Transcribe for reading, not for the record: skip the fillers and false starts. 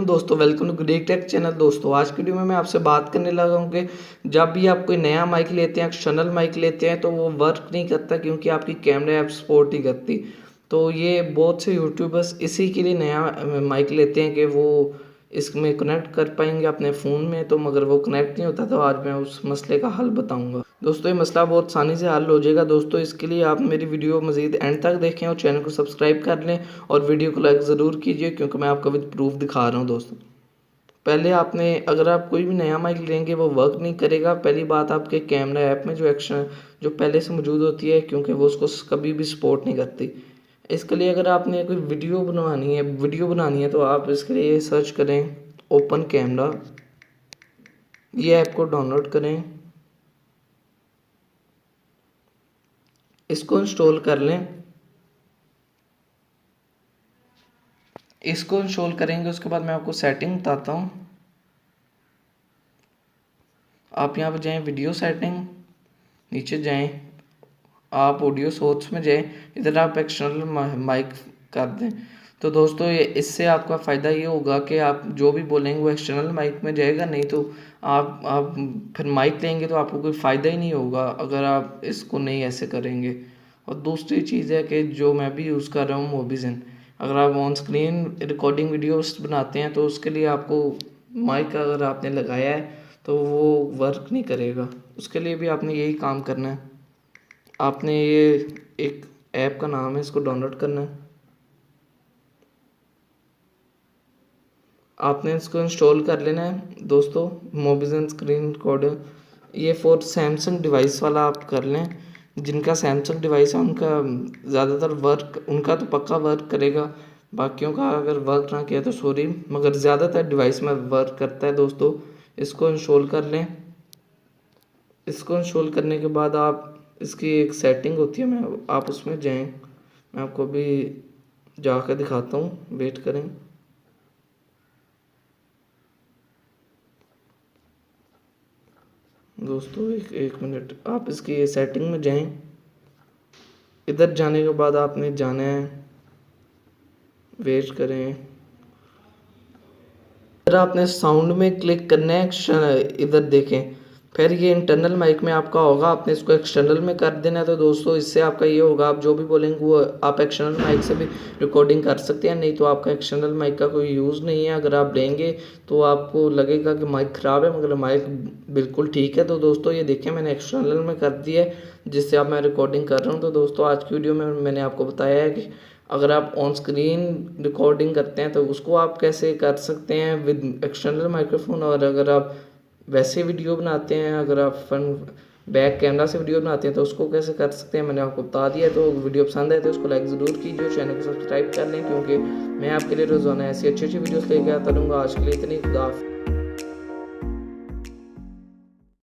दोस्तों, welcome to great tech channel. दोस्तों आज की वीडियो में मैं आपसे बात करने लगा हूँ कि जब भी आप कोई नया माइक लेते हैं, एक्सटर्नल माइक लेते हैं तो वो वर्क नहीं करता क्योंकि आपकी कैमरा ऐप सपोर्ट नहीं करती। तो ये बहुत से यूट्यूबर्स इसी के लिए नया माइक लेते हैं कि वो इसमें कनेक्ट कर पाएंगे अपने फ़ोन में, तो मगर वो कनेक्ट नहीं होता। तो आज मैं उस मसले का हल बताऊंगा। दोस्तों ये मसला बहुत आसानी से हल हो जाएगा। दोस्तों इसके लिए आप मेरी वीडियो मज़ीद एंड तक देखें और चैनल को सब्सक्राइब कर लें और वीडियो को लाइक ज़रूर कीजिए क्योंकि मैं आपको विद प्रूफ दिखा रहा हूँ। दोस्तों पहले आपने, अगर आप कोई भी नया माइक लेंगे वो वर्क नहीं करेगा। पहली बात, आपके कैमरा ऐप में जो एक्शन जो पहले से मौजूद होती है, क्योंकि वो उसको कभी भी सपोर्ट नहीं करती। इसके लिए अगर आपने कोई वीडियो बनानी है तो आप इसके लिए सर्च करें ओपन कैमरा, ये ऐप को डाउनलोड करें, इसको इंस्टॉल कर लें। इसको इंस्टॉल करेंगे उसके बाद मैं आपको सेटिंग बताता हूँ। आप यहाँ पर जाएं, वीडियो सेटिंग, नीचे जाएं, आप ऑडियो सोर्स में जाएं, इधर आप एक्सटर्नल माइक कर दें। तो दोस्तों ये इससे आपका फ़ायदा ये होगा कि आप जो भी बोलेंगे वो एक्सटर्नल माइक में जाएगा। नहीं तो आप फिर माइक लेंगे तो आपको कोई फ़ायदा ही नहीं होगा अगर आप इसको नहीं ऐसे करेंगे। और दूसरी चीज़ है कि जो मैं भी यूज़ कर रहा हूँ मोबिज़न, अगर आप ऑन स्क्रीन रिकॉर्डिंग वीडियोस बनाते हैं तो उसके लिए आपको माइक अगर आपने लगाया है तो वो वर्क नहीं करेगा। उसके लिए भी आपने यही काम करना है। आपने ये एक ऐप का नाम है, इसको डाउनलोड करना है। आपने इसको इंस्टॉल कर लेना है। दोस्तों मोबिज़न स्क्रीन रिकॉर्डर, ये फॉर सैमसंग डिवाइस वाला आप कर लें। जिनका सैमसंग डिवाइस है उनका ज़्यादातर वर्क, उनका तो पक्का वर्क करेगा। बाकियों का अगर वर्क ना किया तो सॉरी, मगर ज़्यादातर डिवाइस में वर्क करता है। दोस्तों इसको इंस्टॉल कर लें। इसको इंस्टॉल करने के बाद आप, इसकी एक सेटिंग होती है, आप उसमें जाएं। मैं आपको अभी जाकर दिखाता हूँ, वेट करें। दोस्तों एक मिनट, आप इसकी सेटिंग में जाएं। इधर जाने के बाद आपने जाना है, वेट करें। इधर आपने साउंड में क्लिक करना है, इधर देखें, फिर ये इंटरनल माइक में आपका होगा, आपने इसको एक्सटर्नल में कर देना है। तो दोस्तों इससे आपका ये होगा, आप जो भी बोलेंगे वो आप एक्सटर्नल माइक से भी रिकॉर्डिंग कर सकते हैं। नहीं तो आपका एक्सटर्नल माइक का कोई यूज़ नहीं है। अगर आप लेंगे तो आपको लगेगा कि माइक ख़राब है, मगर माइक बिल्कुल ठीक है। तो दोस्तों ये देखें, मैंने एक्सटर्नल में कर दिया है जिससे अब मैं रिकॉर्डिंग कर रहा हूँ। तो दोस्तों आज की वीडियो में मैंने आपको बताया है कि अगर आप ऑन स्क्रीन रिकॉर्डिंग करते हैं तो उसको आप कैसे कर सकते हैं विद एक्सटर्नल माइक्रोफोन। और अगर आप वैसे वीडियो बनाते हैं, अगर आप फ्रंट बैक कैमरा से वीडियो बनाते हैं तो उसको कैसे कर सकते हैं, मैंने आपको बता दिया। तो वीडियो पसंद आए तो उसको लाइक ज़रूर कीजिए, चैनल को सब्सक्राइब कर लें क्योंकि मैं आपके लिए रोज़ाना ऐसी अच्छी अच्छी वीडियोस लेके आता रहूँगा। आज के लिए इतनी खुदा।